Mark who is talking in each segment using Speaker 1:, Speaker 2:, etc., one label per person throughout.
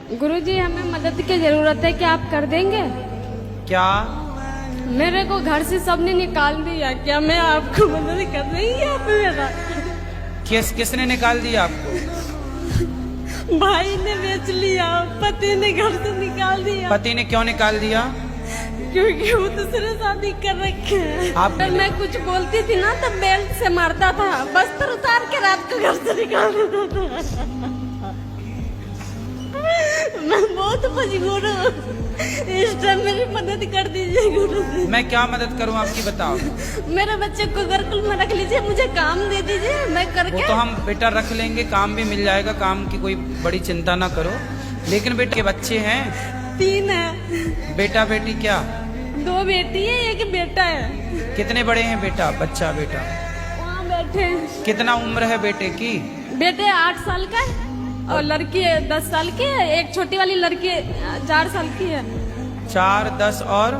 Speaker 1: गुरुजी हमें मदद की जरूरत है, क्या आप कर देंगे?
Speaker 2: क्या?
Speaker 1: मेरे को घर से सबने निकाल दिया, क्या मैं आपको मदद कर देंगे आप मेरा?
Speaker 2: किसने निकाल दिया आपको?
Speaker 1: भाई ने बेच लिया, पति ने घर से निकाल दिया।
Speaker 2: पति ने क्यों निकाल दिया?
Speaker 1: क्योंकि वो दूसरे शादी कर रखे हैं।
Speaker 2: आप
Speaker 1: मैं कुछ बोलती थी ना तो बेल्ट से मारता था, बस्तर उतार के रात को घर से निकाल देता था। मैं बहुत मजबूर हूँ, इस टाइम मेरी मदद कर दीजिए गुरु जी।
Speaker 2: मैं क्या मदद करूँ आपकी, बताओ।
Speaker 1: मेरे बच्चे को गुरुकुल में रख लीजिए, मुझे काम दे दीजिए, मैं करके।
Speaker 2: वो तो हम बेटा रख लेंगे, काम भी मिल जाएगा, काम की कोई बड़ी चिंता ना करो। लेकिन बेटे के बच्चे हैं?
Speaker 1: 3 है।
Speaker 2: बेटा बेटी क्या?
Speaker 1: 2 बेटी है, 1 बेटा है।
Speaker 2: कितने बड़े हैं बेटा बेटा?
Speaker 1: वहाँ बैठे हैं।
Speaker 2: कितना उम्र है बेटे की?
Speaker 1: बेटे 8 साल का है और लड़की 10 साल की है। एक छोटी वाली लड़की 4 साल की है।
Speaker 2: 4, 10 और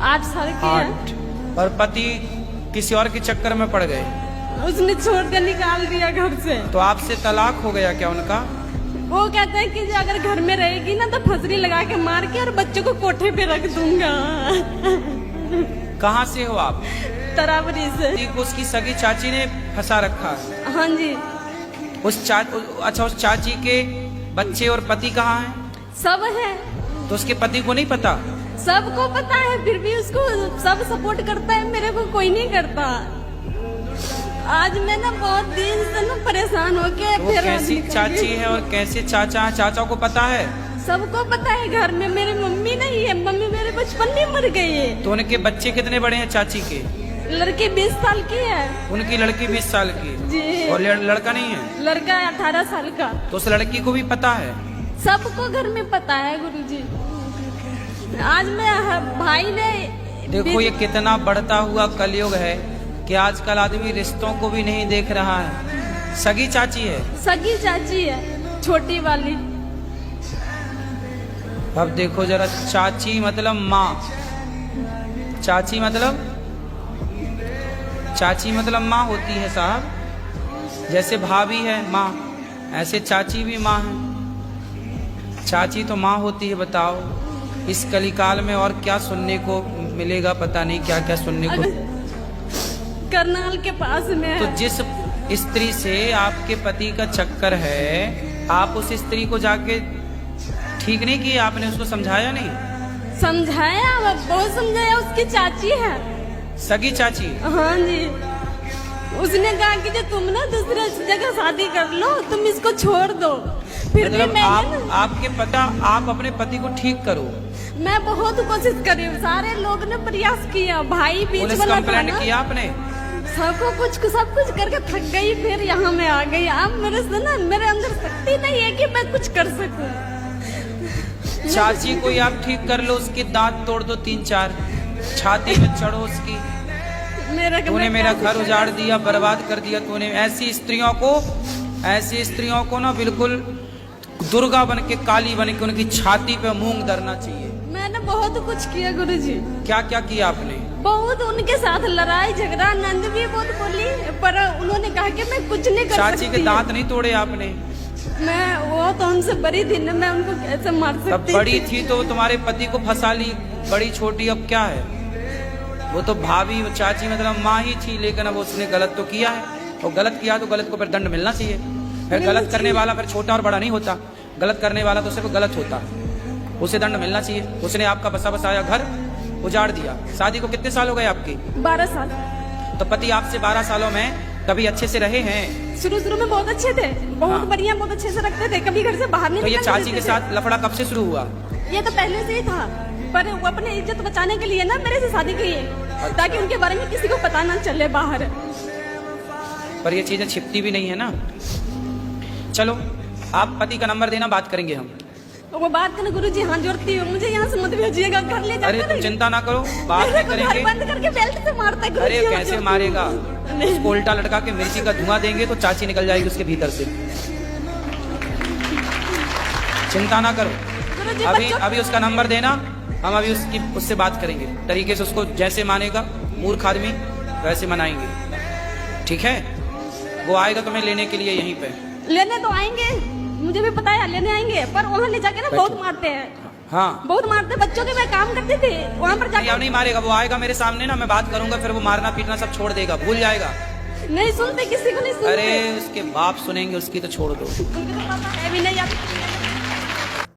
Speaker 1: 8 साल की
Speaker 2: 8। और पति किसी और के चक्कर में पड़ गए?
Speaker 1: उसने छोड़ के निकाल दिया घर से।
Speaker 2: तो आपसे तलाक हो गया क्या उनका?
Speaker 1: वो कहते हैं कि अगर घर में रहेगी ना तो फंसरी लगा के मार के और बच्चों को कोठे पे रख दूंगा।
Speaker 2: कहाँ से हो आप?
Speaker 1: तरावरी से।
Speaker 2: उसकी सगी चाची ने फंसा रखा है?
Speaker 1: हाँ जी।
Speaker 2: अच्छा, उस चाची के बच्चे और पति कहाँ हैं?
Speaker 1: सब है।
Speaker 2: तो उसके पति को नहीं पता?
Speaker 1: सबको पता है, फिर भी उसको सब सपोर्ट करता है, मेरे को कोई नहीं करता। आज मैं ना बहुत दिन से ना परेशान होके
Speaker 2: तो
Speaker 1: फिर
Speaker 2: कैसी चाची है और कैसे चाचा है? चाचा को पता है?
Speaker 1: सबको पता है। घर में मेरी मम्मी नहीं है, मम्मी मेरे बचपन में मर गई है।
Speaker 2: तो उनके बच्चे कितने बड़े हैं चाची के?
Speaker 1: लड़की 20 साल की है।
Speaker 2: उनकी लड़की 20 साल की
Speaker 1: जी।
Speaker 2: और लड़का नहीं है?
Speaker 1: लड़का 18 साल का।
Speaker 2: तो उस लड़की को भी पता है?
Speaker 1: सबको घर में पता है गुरुजी। आज मैं भाई ने
Speaker 2: देखो ये कितना बढ़ता हुआ कलयुग है कि आजकल आदमी रिश्तों को भी नहीं देख रहा है। सगी चाची है?
Speaker 1: सगी चाची है, छोटी वाली।
Speaker 2: अब देखो जरा, चाची मतलब माँ, चाची मतलब माँ होती है साहब। जैसे भाभी है माँ, ऐसे चाची भी माँ है। चाची तो माँ होती है। बताओ इस कलिकाल में और क्या सुनने को मिलेगा, पता नहीं क्या क्या सुनने को।
Speaker 1: करनाल के पास में है।
Speaker 2: तो जिस स्त्री से आपके पति का चक्कर है, आप उस स्त्री को जाके ठीक नहीं किया? आपने उसको समझाया नहीं?
Speaker 1: समझाया, बहुत समझाया। उसकी चाची है,
Speaker 2: सगी चाची।
Speaker 1: हाँ जी। उसने कहा कि जो तुम ना दूसरे जगह शादी कर लो, तुम इसको छोड़ दो। फिर भी मैं
Speaker 2: आपके पता, आप अपने पति को ठीक करो।
Speaker 1: मैं बहुत कोशिश करी, सारे लोग ने प्रयास किया, भाई बीच
Speaker 2: पुलिस
Speaker 1: वाला
Speaker 2: कंप्लेंट किया आपने?
Speaker 1: सब कुछ करके थक गई, फिर यहाँ मैं आ गई। अब मेरे से ना, मेरे अंदर शक्ति नहीं है कि मैं कुछ कर सकूं।
Speaker 2: चाची को आप ठीक कर लो, उसके दांत तोड़ दो 3-4, छाती में चढ़ो उसकी। तूने मेरा घर उजाड़ दिया, बर्बाद कर दिया तूने। ऐसी स्त्रियों को ना बिल्कुल दुर्गा बन के, काली बन के उनकी छाती पे मूंग धरना चाहिए।
Speaker 1: मैंने बहुत कुछ किया गुरुजी।
Speaker 2: क्या क्या किया आपने?
Speaker 1: बहुत उनके साथ लड़ाई झगड़ा, नंद भी बहुत बोली, पर उन्होंने कहा कि मैं कुछ नहीं कर सकती।
Speaker 2: चाची के दांत नहीं तोड़े आपने?
Speaker 1: वो तो हमसे बड़ी थी ना, मैं उनको कैसे मार सकती?
Speaker 2: तब बड़ी थी तो तुम्हारे पति को फंसा ली, बड़ी छोटी अब क्या है? वो तो भाभी, चाची मतलब माँ ही थी, लेकिन अब उसने गलत तो किया है। और गलत किया तो गलत को फिर दंड मिलना चाहिए। फिर गलत करने वाला फिर छोटा और बड़ा नहीं होता, गलत करने वाला तो सिर्फ गलत होता, उसे दंड मिलना चाहिए। उसने आपका बसा बसाया घर उजाड़ दिया। शादी को कितने साल हो गए आपकी?
Speaker 1: 12 साल।
Speaker 2: तो पति आपसे 12 सालों में कभी अच्छे से रहे हैं?
Speaker 1: शुरू में बहुत अच्छे थे, बहुत बढ़िया, बहुत अच्छे से रखते थे, कभी घर से बाहर नहीं।
Speaker 2: तो ये चाची के साथ लफड़ा कब से शुरू हुआ?
Speaker 1: ये तो पहले से ही था, पर वो अपनी इज्जत बचाने के लिए ना मेरे से शादी की है, ताकि उनके बारे में किसी को पता ना चले बाहर।
Speaker 2: पर ये चीजें छिपती भी नहीं है ना। चलो आप पति का नंबर देना, बात करेंगे हम।
Speaker 1: वो बात करना गुरुजी, हाथ जोड़ती हूँ, मुझे यहाँ से मत भेजिएगा, घर ले जाकर।
Speaker 2: अरे तुम चिंता ना करो, बात भी करेंगे।
Speaker 1: बंद करके बेल्ट से मारता है गुरुजी।
Speaker 2: अरे कैसे मारेगा? उसको उल्टा लटका के मिर्ची का धुआं देंगे तो चाची निकल जाएगी उसके भीतर से। चिंता ना करो, अभी उसका नंबर देना, हम अभी उससे बात करेंगे तरीके से। उसको जैसे मानेगा मूर्ख आदमी वैसे मनाएंगे, ठीक है? वो आएगा तुम्हें लेने के लिए, यहीं पे
Speaker 1: लेने तो आएंगे, मुझे भी पता है लेने आएंगे, पर वहाँ ले जाके ना बहुत मारते हैं,
Speaker 2: हाँ
Speaker 1: बहुत मारते हैं। बच्चों के मैं काम करती थी वहाँ पर
Speaker 2: नहीं,
Speaker 1: जाकर
Speaker 2: अब नहीं मारेगा, वो आएगा मेरे सामने ना, मैं बात करूंगा, फिर वो मारना पीटना सब छोड़ देगा, भूल जाएगा।
Speaker 1: नहीं सुनते, किसी को नहीं सुनते।
Speaker 2: अरे उसके बाप सुनेंगे, उसकी तो छोड़ दो।
Speaker 1: उनको तो पता है भी नहीं,